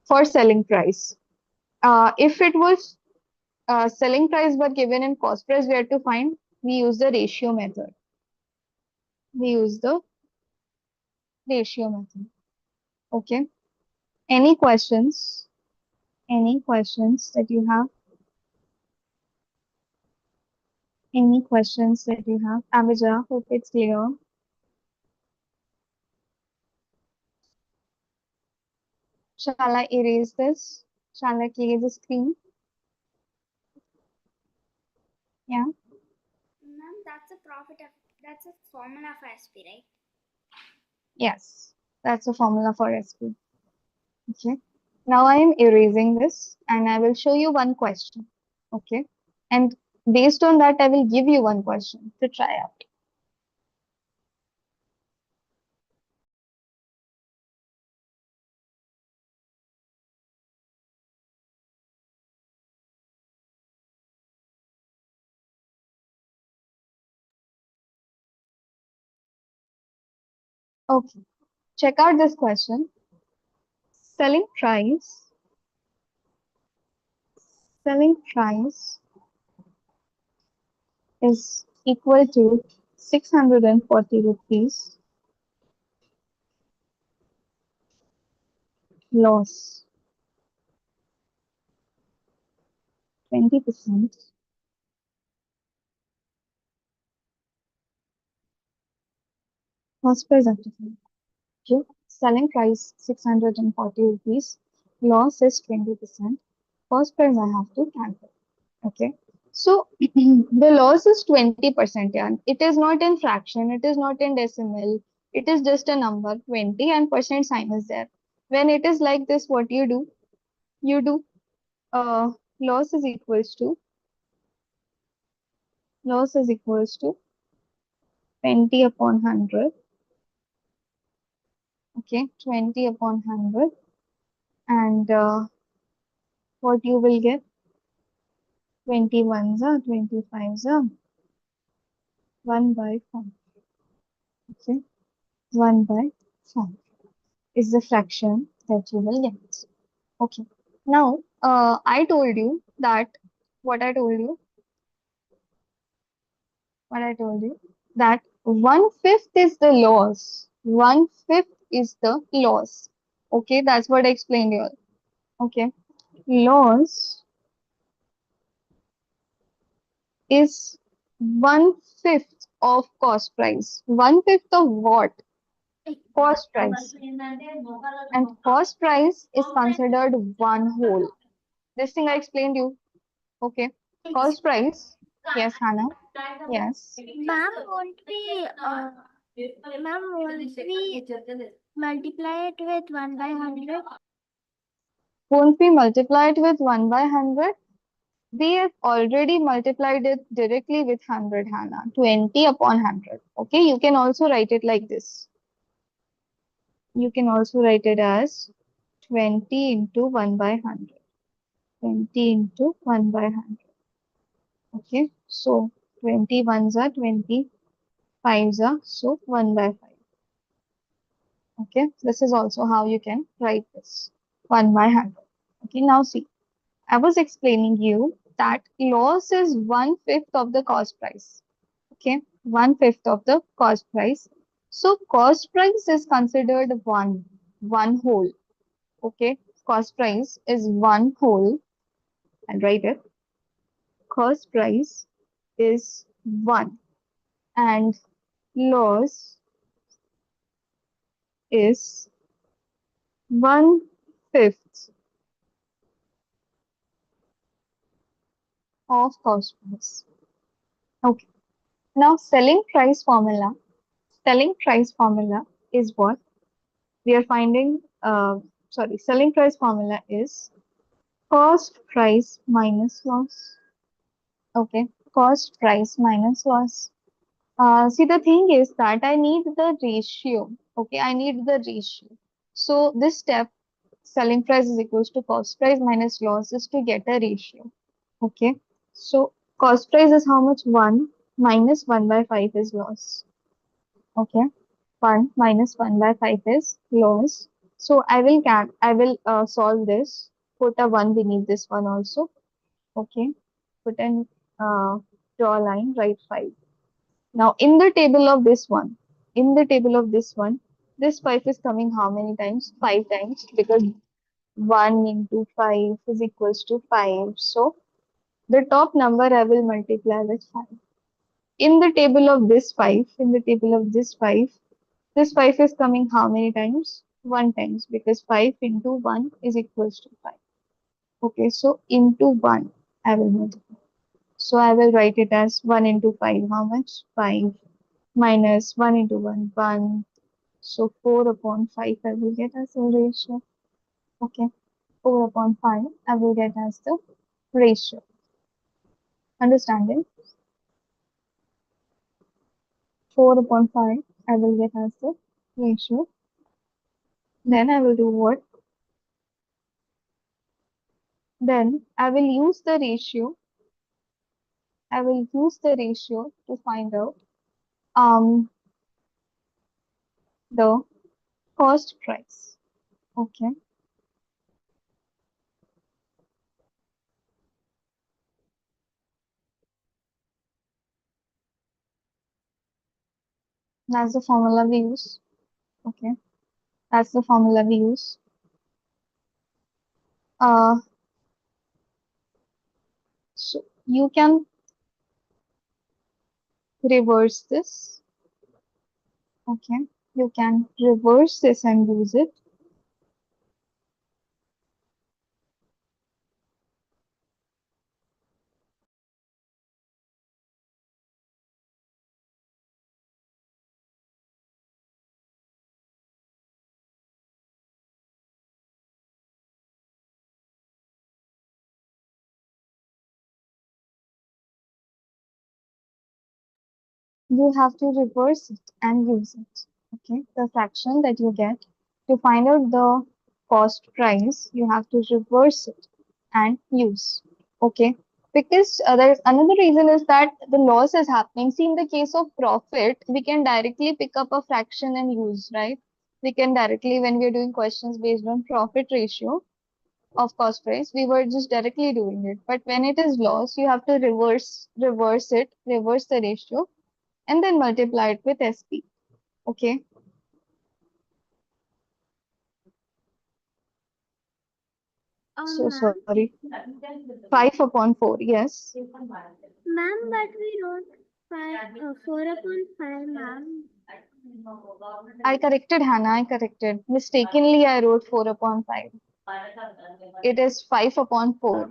For selling price. If it was selling price but given in cost price, where to find? We use the ratio method. We use the ratio method. Okay. Any questions? Any questions that you have? Any questions that you have? Abhija, hope it's clear. Shall I erase this? Shall I clear the screen? Yeah. Ma'am, that's a formula for SP, right? Yes. That's a formula for SP. Okay. Now I am erasing this and I will show you one question. Okay. And based on that, I will give you one question to try out. Okay. Check out this question. Selling price is equal to 640 rupees loss 20%. Cost price after selling. Okay. Selling price 640 rupees, loss is 20%. Cost price I have to calculate. Okay. So the loss is 20%, yeah. It is not in fraction, it is not in decimal, it is just a number 20 and percent sign is there. When it is like this, what you do? You do loss is equals to 20 upon 100. Okay, 20 upon 100. And what you will get? 21s are 25s are 1 by 5. Okay, 1 by 5 is the fraction that you will get. Okay. Now, I told you that what I told you, that 1/5 is the loss. 1/5 is the loss. Okay, that's what I explained here. Okay, loss is 1/5 of cost price. 1/5 of what? Cost price. And cost price is considered one whole. This thing I explained you. Okay. Cost price. Yes, Hannah. Yes. Ma'am, won't we multiply it with 1 by 100? Won't we multiply it with 1 by 100? We have already multiplied it directly with 100, Hannah. 20 upon 100. Okay. You can also write it like this. You can also write it as 20 into 1 by 100. 20 into 1 by 100. Okay. So 21s are 25s are so 1 by 5. Okay, this is also how you can write this 1 by 100. Okay, now see, I was explaining you that loss is 1/5 of the cost price. Okay, 1/5 of the cost price. So cost price is considered one whole. Okay, cost price is one whole. I'll write it. Cost price is one, and loss is 1/5 of cost price. Okay. Now selling price formula. Selling price formula is what? We are finding, selling price formula is cost price minus loss. Okay, cost price minus loss. See, the thing is that I need the ratio. Okay, I need the ratio. So this step, selling price is equals to cost price minus loss, is to get a ratio. Okay, so cost price is how much? 1 minus 1 by 5 is loss. Okay, 1 minus 1 by 5 is loss. So I will solve this. Put a 1 beneath this one also. Okay, put an draw a line, write 5. Now in the table of this one, this 5 is coming how many times? 5 times, because 1 into 5 is equals to 5. So the top number I will multiply with 5. In the table of this 5, this 5 is coming how many times? 1 times, because 5 into 1 is equals to 5. Okay, so into 1 I will multiply. So I will write it as 1 into 5. How much? 5 minus 1 into 1, 1. So 4 upon 5 I will get as the ratio. Okay, 4 upon 5 I will get as the ratio. Understanding? 4 upon 5 I will get as the ratio. Then I will do what? Then I will use the ratio. To find out the cost price. Okay. That's the formula we use. Okay. That's the formula we use. So you can reverse this. Okay. You can reverse this and use it. You have to reverse it and use it. Okay. The fraction that you get to find out the cost price, you have to reverse it and use. Okay. Because there's another reason is that the loss is happening. See, in the case of profit, we can directly pick up a fraction and use, right? We can directly, when we're doing questions based on profit ratio of cost price, we were just directly doing it. But when it is loss, you have to reverse the ratio, and then multiply it with SP. Okay. So Ma'am, sorry. 5 upon 4. Yes. ma'am, but we wrote 4 upon 5, ma'am. I corrected, Hannah. I corrected. Mistakenly, I wrote 4 upon 5. It is 5 upon 4.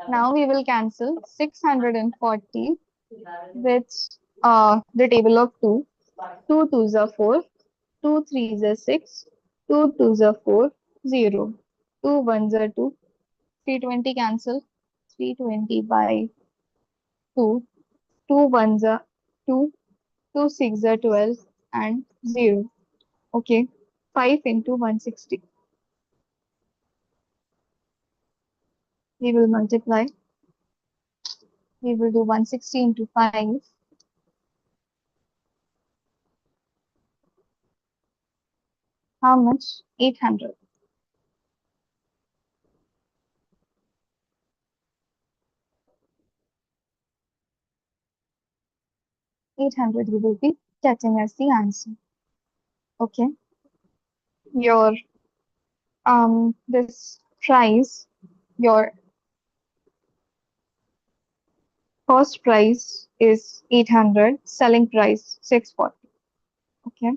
Now we will cancel 640 with the table of 2. 2 twos are 4. 2 threes are 6. 2 twos are 4. 0. 2 ones are 2. 320 cancel. 320 by 2. 2 ones are 2. 2 6 are 12 and 0. Okay. 5 into 160. We will multiply. We will do 160 into 5. How much? 800. You will be getting as the answer. Okay. Your this price, your cost price is 800, selling price 640. Okay.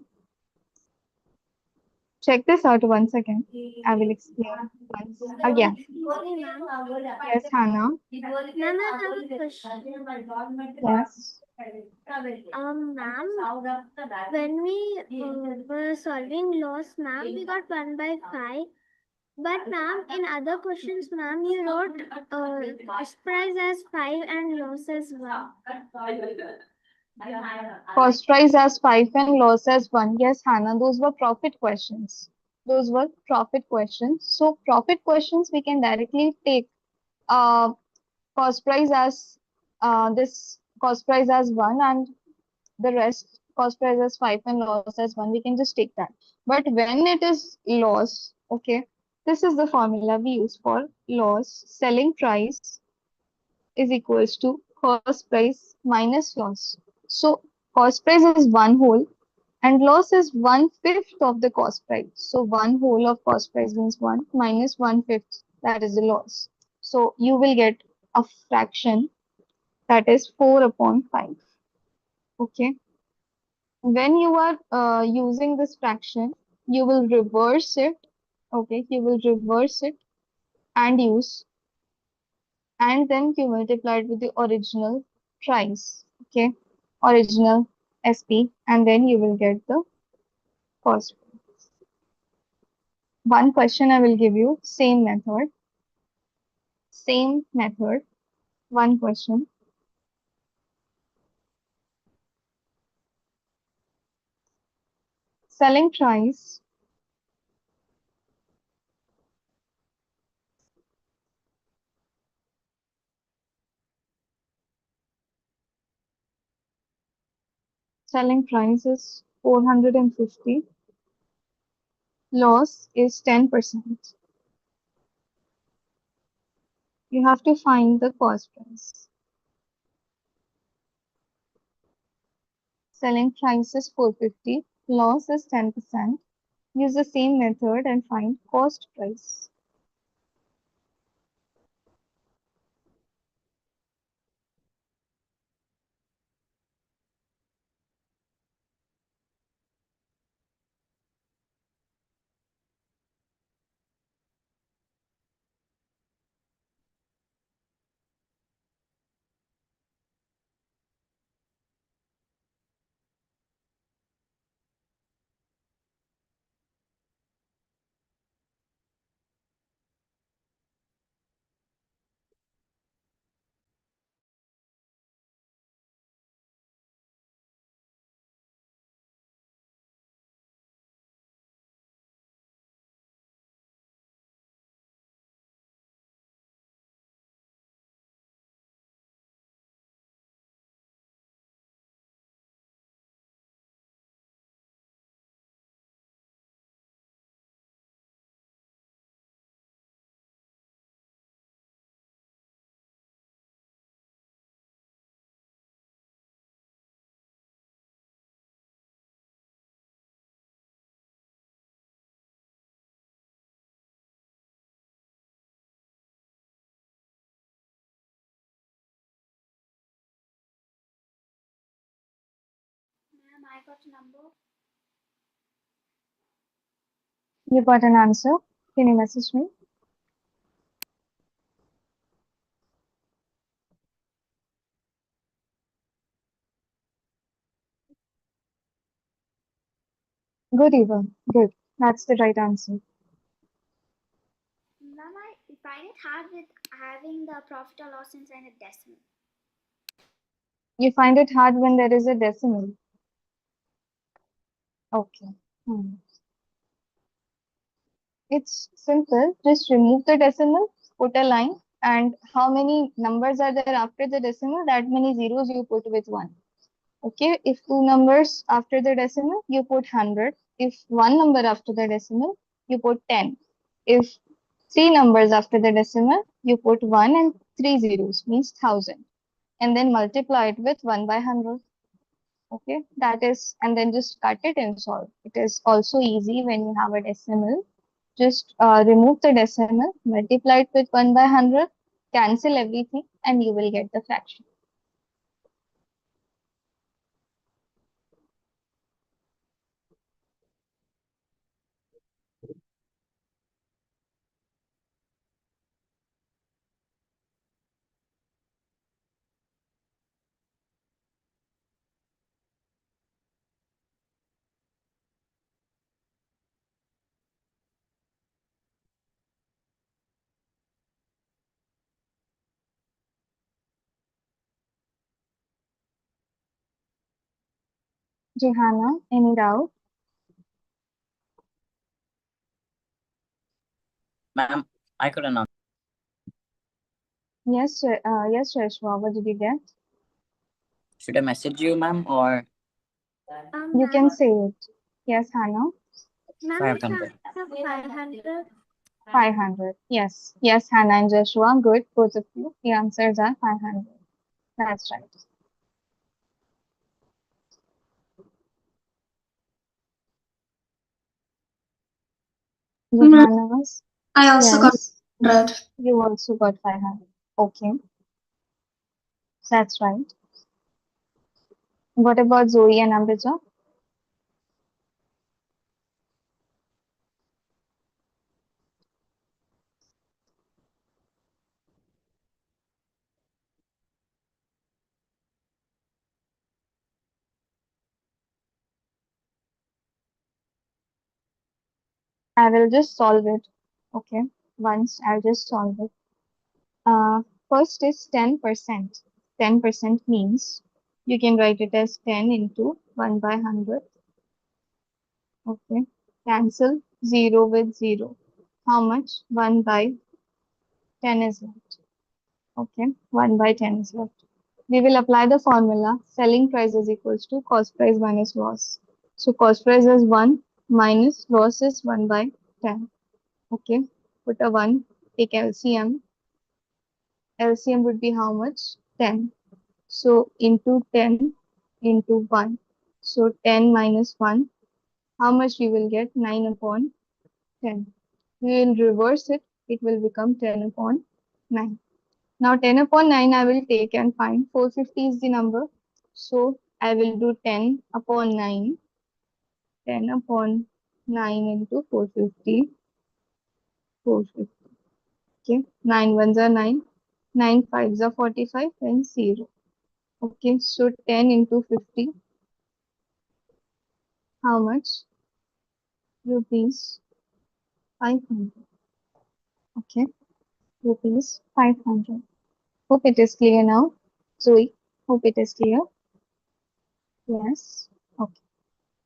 Check this out once again. I will explain once again. Excuse me, ma'am. Yes, Hannah. Ma'am, I have a question. Yes. Ma'am, when we were solving loss, ma'am, we got 1 by 5. But ma'am, in other questions, ma'am, you wrote cost price as 5 and loss as 1. Cost price as 5 and loss as 1. Yes, Hannah, those were profit questions. Those were profit questions. So profit questions, we can directly take uh, cost price as this cost price as 1 and the rest cost price as 5 and loss as 1. We can just take that. But when it is loss, okay, this is the formula we use for loss. Selling price is equals to cost price minus loss. So cost price is one whole and loss is 1/5 of the cost price. So one whole of cost price means 1 minus 1/5, that is the loss. So you will get a fraction that is 4 upon 5. Okay. When you are using this fraction, you will reverse it. Okay, you will reverse it and use, and then you multiply it with the original price. Okay, original SP, and then you will get the cost. One question I will give you, same method. Same method. One question. Selling price is 450. Loss is 10%. You have to find the cost price. Selling price is 450. Loss is 10%. Use the same method and find cost price. Ma'am, I got a number. You got an answer? Can you message me? Good, Eva. Good. That's the right answer. Ma'am, I find it hard with having the profit or loss inside a decimal. You find it hard when there is a decimal. Okay. It's simple. Just remove the decimal, put a line, and how many numbers are there after the decimal? That many zeros you put with 1. Okay. If 2 numbers after the decimal, you put 100. If one number after the decimal, you put 10. If three numbers after the decimal, you put 1 and 3 zeros, means 1000. And then multiply it with 1 by 100. Okay, that is, and then just cut it and solve. It is also easy when you have a decimal. Just remove the decimal, multiply it with 1 by 100, cancel everything, and you will get the fraction. Johanna, any doubt? Ma'am, I couldn't answer. Yes, Rashwa, what did you get? Should I message you, ma'am, or You can Ma'am, say it. Yes, Hannah. ma'am, it's 500? 500. 500. Yes. Yes, Hannah and Joshua. Good. Both of you. The answers are 500. That's right. Johanna's. I also got Yes. 100. You also got 500. Okay. That's right. What about Zoe and Ambija? I will just solve it. Okay. Once I'll just solve it. First is 10%. 10% means you can write it as 10 into 1 by 100. Okay. Cancel 0 with 0. How much? 1 by 10 is left. Okay. 1 by 10 is left. We will apply the formula selling price is equals to cost price minus loss. So cost price is 1 minus loss is 1 by 10. Okay. Put a 1. Take LCM. LCM would be how much? 10. So into 10 into 1. So 10 minus 1. How much you will get? 9 upon 10. We will reverse it. It will become 10 upon 9. Now 10 upon 9 I will take and find 450 is the number. So I will do 10 upon 9. 10 upon 9 into 450. 450. Okay. 9 ones are 9. 9 fives are 45 and 0. Okay. So 10 into 50. How much? Rupees 500. Okay. Rupees 500. Hope it is clear now. Zoe, hope it is clear. Yes. Okay.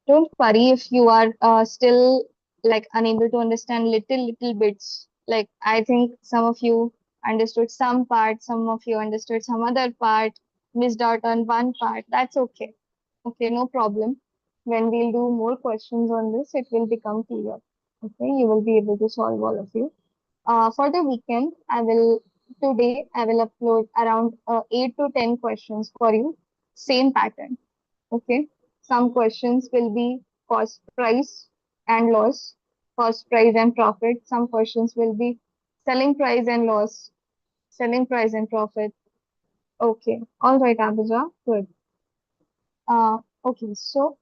Don't worry if you are still like unable to understand little bits. Like I think some of you understood some part, some of you understood some other part, missed out on one part. That's okay. Okay, no problem. When we'll do more questions on this, it will become clear. Okay, you will be able to solve all of you. For the weekend, I will upload around 8 to 10 questions for you. Same pattern. Okay. Some questions will be cost price and loss, cost price and profit. Some questions will be selling price and loss, selling price and profit. Okay. All right, Abhija. Good. Okay. So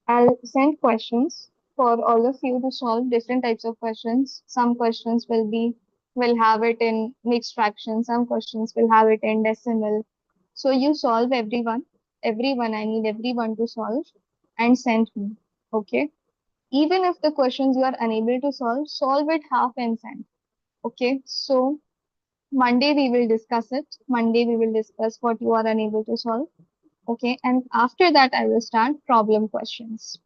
I'll send questions for all of you to solve different types of questions. Some questions will have it in mixed fraction. Some questions will have it in decimal. So you solve everyone. Everyone, I need everyone to solve and send me. Okay. Even if the questions you are unable to solve, solve it half and send. Okay. So Monday we will discuss it. Monday we will discuss what you are unable to solve. Okay. And after that, I will start problem questions.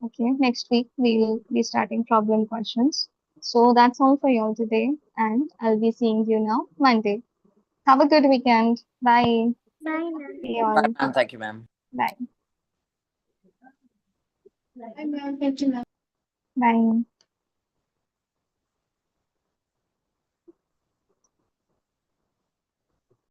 Okay, next week we'll be starting problem questions. So that's all for y'all today, and I'll be seeing you now Monday. Have a good weekend. Bye. Bye, ma'am. See Bye, y'all. ma'am. Thank you, ma'am. Bye. Bye, ma'am. Thank you, ma'am. Bye.